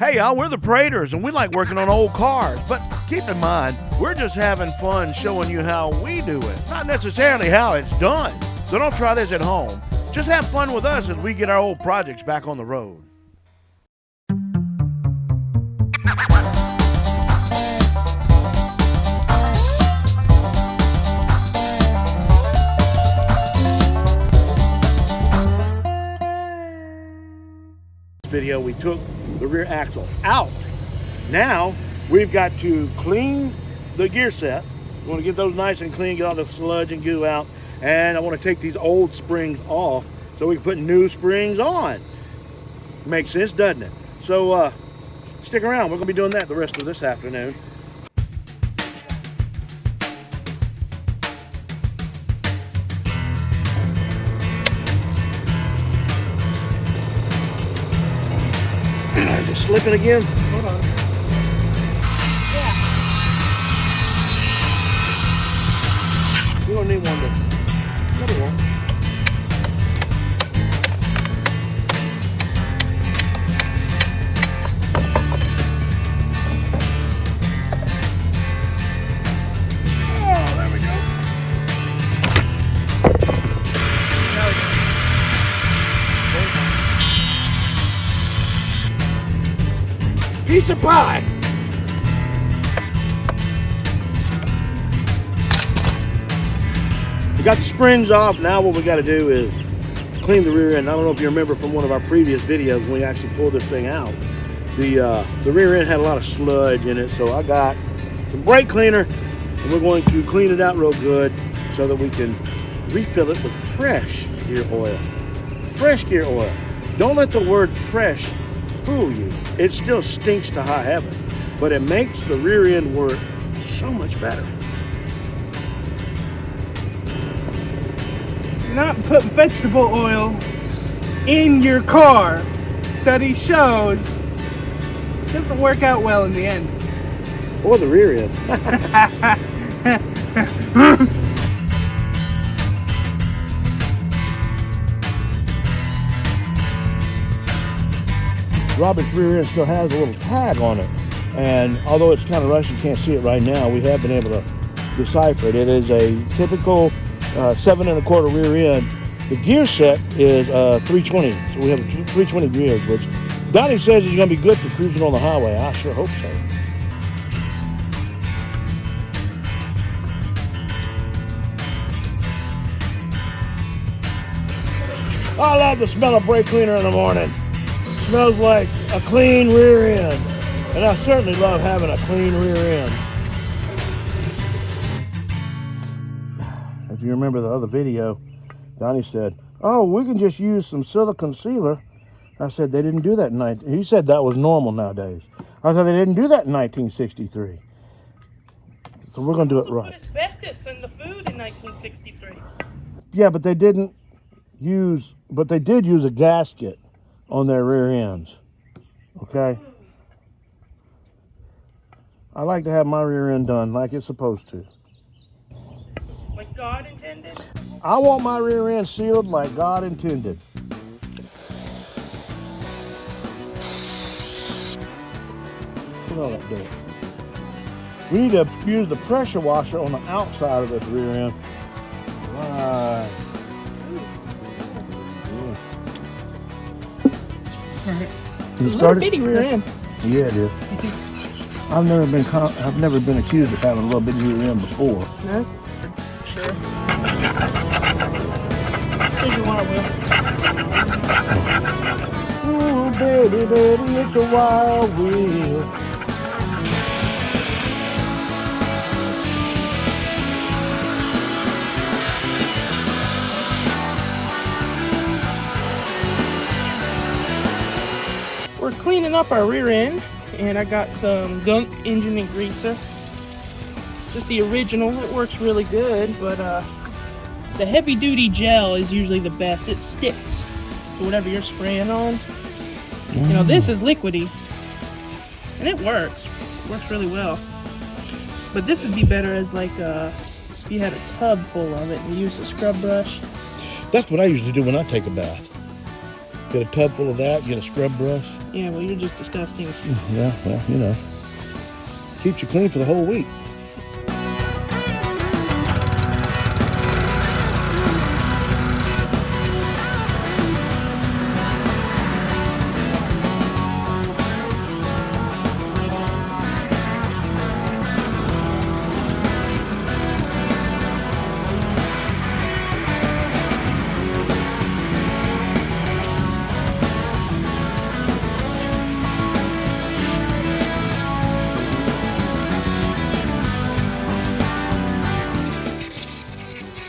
Hey y'all, we're the Praters and we like working on old cars, but keep in mind, we're just having fun showing you how we do it, not necessarily how it's done. So don't try this at home. Just have fun with us as we get our old projects back on the road. Video, we took the rear axle out. Now we've got to clean the gear set. We want to get those nice and clean, get all the sludge and goo out, and I want to take these old springs off so we can put new springs on. Makes sense, doesn't it? So stick around, we're going to be doing that the rest of this afternoon. Is it slipping again? Hold on. Yeah. You don't need one to. Maybe one. Oh, there we go. Pizza pie. We got the springs off. Now what we got to do is clean the rear end. I don't know if you remember from one of our previous videos when we actually pulled this thing out. The rear end had a lot of sludge in it, so I got some brake cleaner and we're going to clean it out real good so that we can refill it with fresh gear oil. Fresh gear oil. Don't let the word fresh fool you. It still stinks to high heaven, but it makes the rear end work so much better. You're not putting vegetable oil in your car. Study shows it doesn't work out well in the end. Or the rear end. Robert's rear end still has a little tag on it, and although it's kind of rusty, you can't see it right now, we have been able to decipher it. It is a typical 7 1/4 rear end. The gear set is 320, so we have a 320 gears, which Donnie says is going to be good for cruising on the highway. I sure hope so. I love the smell of brake cleaner in the morning. Smells like a clean rear end, and I certainly love having a clean rear end. If you remember the other video, Donnie said, "Oh, we can just use some silicone sealer." I said they didn't do that in he said that was normal nowadays. I said they didn't do that in 1963. So we're gonna do it right. Put asbestos in the food in 1963. Yeah, but they didn't use, but they did use a gasket on their rear ends. Okay, I like to have my rear end done like it's supposed to. Like God intended? I want my rear end sealed like God intended. Look at all that dirt. We need to use the pressure washer on the outside of this rear end. Right. A little bitty rear end. Yeah, it is. I've never been accused of having a little bitty rear end before. Nice. Sure. If you want, I will. Ooh, baby, baby, it's a wild wheel. We're cleaning up our rear end, and I got some gunk engine and greaser. Just the original. It works really good, but the heavy duty gel is usually the best. It sticks to whatever you're spraying on. You know, this is liquidy, and it works. It works really well. But this would be better as like if you had a tub full of it and you use a scrub brush. That's what I usually do when I take a bath. Get a tub full of that, get a scrub brush. Yeah, well, you're just disgusting. Yeah, well, you know. Keeps you clean for the whole week.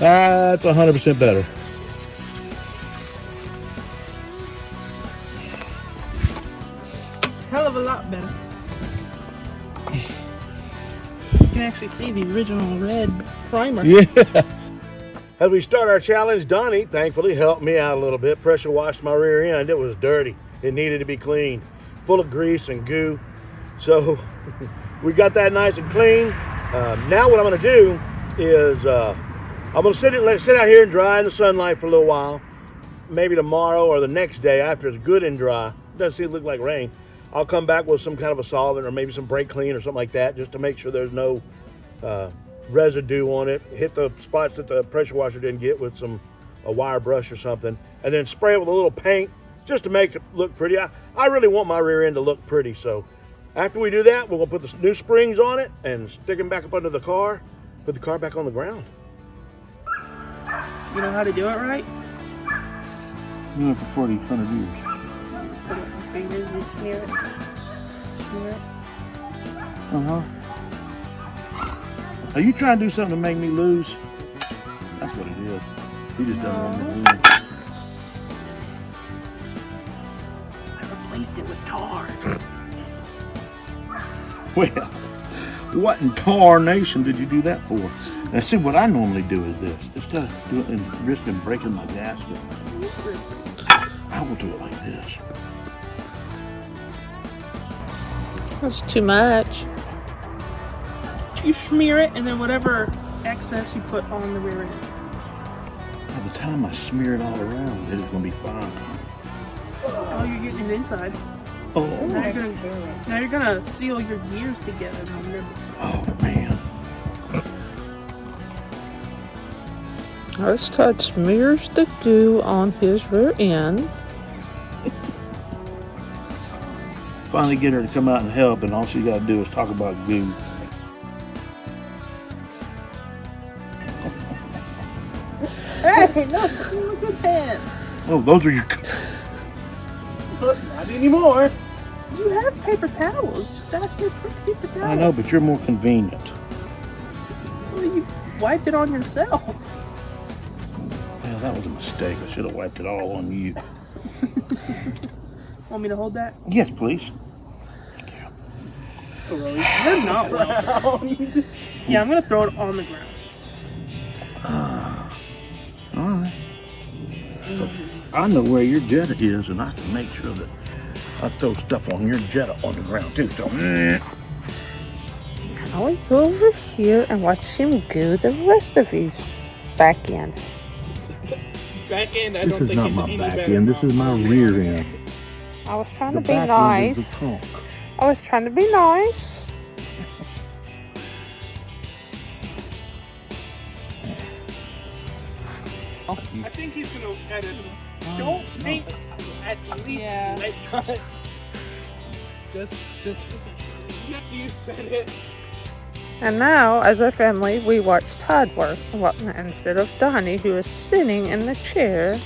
That's 100% better. Hell of a lot better. You can actually see the original red primer. Yeah. As we start our challenge, Donnie thankfully helped me out a little bit. Pressure washed my rear end. It was dirty. It needed to be cleaned. Full of grease and goo. So we got that nice and clean. Now what I'm going to do is I'm going to let it sit out here and dry in the sunlight for a little while. Maybe tomorrow or the next day after it's good and dry. It doesn't seem to look like rain. I'll come back with some kind of a solvent or maybe some brake clean or something like that just to make sure there's no residue on it. Hit the spots that the pressure washer didn't get with a wire brush or something, and then spray it with a little paint just to make it look pretty. I really want my rear end to look pretty, so after we do that, we're gonna put the new springs on it and stick them back up under the car, put the car back on the ground. You know how to do it right? Doing it for 4,100 years. Put it on your fingers and smear it. Smear it. Uh-huh. Are you trying to do something to make me lose? That's what it is. He just doesn't want me to win. I replaced it with tar. Well, what in tarnation did you do that for? Now see, what I normally do is this. Instead of doing and risking breaking my gasket, I will do it like this. That's too much. You smear it, and then whatever excess you put on the rear end. By the time I smear it all around, it is going to be fine. Oh, you're getting it inside. Oh, Now you're gonna seal your gears together. Oh man. As Todd smears the goo on his rear end. Finally get her to come out and help, and all she got to do is talk about goo. Hey, no, look at pants. Oh, those are your. Not anymore. You have paper towels. Just ask me for paper towels. I know, but you're more convenient. Well, you wiped it on yourself. Well, that was a mistake. I should have wiped it all on you. Want me to hold that? Yes, please. Thank you. You're not welcome. Yeah, I'm gonna throw it on the ground. All right. So I know where your Jetta is, and I can make sure that I throw stuff on your Jetta on the ground too. So, I'll go over here and watch him goo the rest of his back end. Back end, I this don't is think not it's my any back better. end. This is my rear end. I was trying The to be back end nice. is the trunk. I was trying to be nice. I think he's gonna edit. Don't think at least red cut. Just you said it. And now, as a family, we watch Todd work instead of Donnie, who is sitting in the chair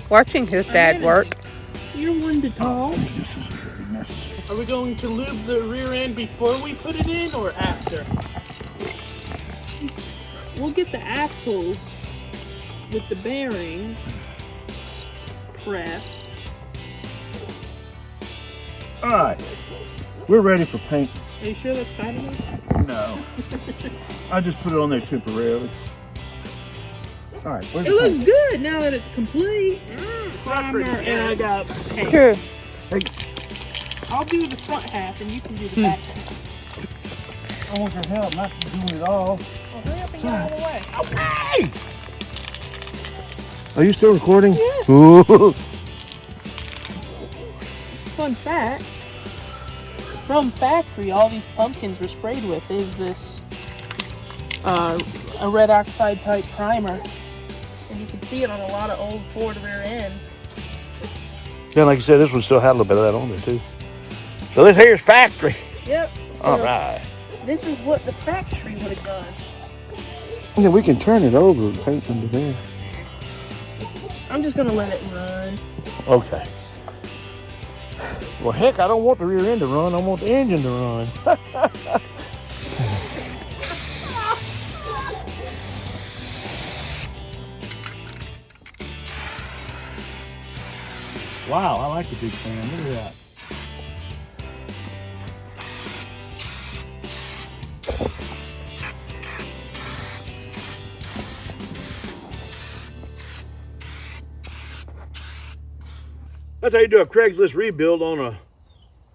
watching his dad work. You're one to talk. Are we going to lube the rear end before we put it in or after? We'll get the axles with the bearings pressed. All right, we're ready for paint. Are you sure that's tight enough? No, I just put it on there temporarily. All right, where's It the looks paint? good now that it's complete. Primer and I got paint. True. Hey, I'll do the front half and you can do the back half. I want your help, not doing it all. Well, hurry up and get out of the way. Okay. Are you still recording? Yes. Ooh. So fun fact, from factory, all these pumpkins were sprayed with is this a red oxide type primer. And you can see it on a lot of old Ford rear ends. Yeah, like you said, this one still had a little bit of that on there too. So this here's factory. Yep. All So right. this is what the factory would have done. Yeah, we can turn it over and paint under there. I'm just gonna let it run. Okay. Well, heck, I don't want the rear end to run. I want the engine to run. Wow, I like the big fan. Look at that. That's how you do a Craigslist rebuild on a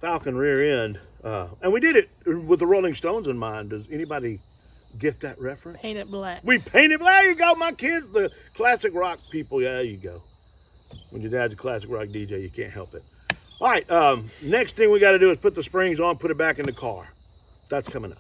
Falcon rear end. And we did it with the Rolling Stones in mind. Does anybody get that reference? Paint it black. We painted black. There you go, my kids, the classic rock people. Yeah, there you go. When your dad's a classic rock DJ, you can't help it. All right, next thing we got to do is put the springs on, put it back in the car. That's coming up.